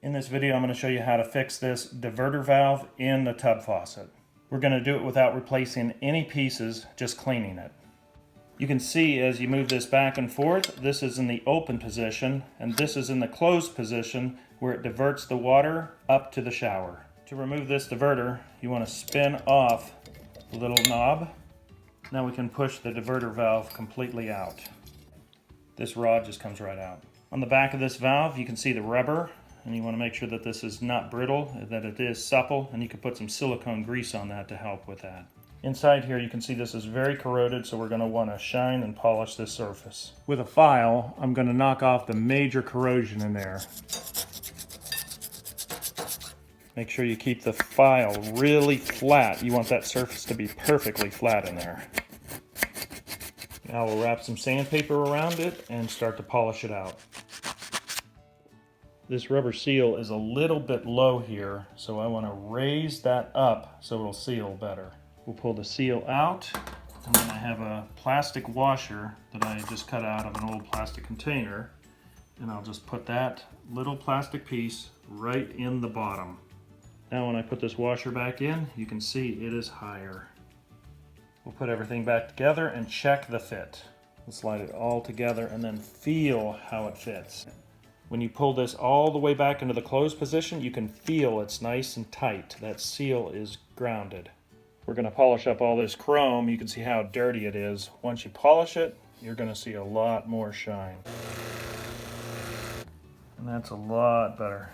In this video, I'm going to show you how to fix this diverter valve in the tub faucet. We're going to do it without replacing any pieces, just cleaning it. You can see as you move this back and forth, this is in the open position, and this is in the closed position where it diverts the water up to the shower. To remove this diverter, you want to spin off the little knob. Now we can push the diverter valve completely out. This rod just comes right out. On the back of this valve, you can see the rubber. And you want to make sure that this is not brittle, that it is supple, and you can put some silicone grease on that to help with that. Inside here you can see this is very corroded, so we're going to want to shine and polish this surface. With a file, I'm going to knock off the major corrosion in there. Make sure you keep the file really flat. You want that surface to be perfectly flat in there. Now we'll wrap some sandpaper around it and start to polish it out. This rubber seal is a little bit low here, so I want to raise that up so it'll seal better. We'll pull the seal out, and then I have a plastic washer that I just cut out of an old plastic container, and I'll just put that little plastic piece right in the bottom. Now when I put this washer back in, you can see it is higher. We'll put everything back together and check the fit. We'll slide it all together and then feel how it fits. When you pull this all the way back into the closed position, you can feel it's nice and tight. That seal is grounded. We're going to polish up all this chrome. You can see how dirty it is. Once you polish it, you're going to see a lot more shine. And that's a lot better.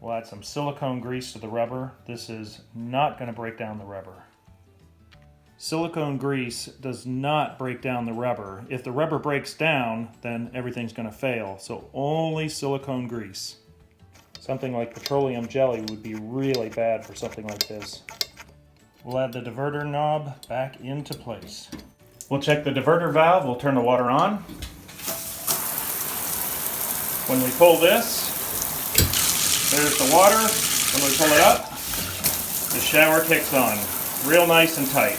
We'll add some silicone grease to the rubber. This is not going to break down the rubber. Silicone grease does not break down the rubber. If the rubber breaks down, then everything's going to fail. So only silicone grease. Something like petroleum jelly would be really bad for something like this. We'll add the diverter knob back into place. We'll check the diverter valve. We'll turn the water on. When we pull this, there's the water. When we pull it up, the shower kicks on. Real nice and tight.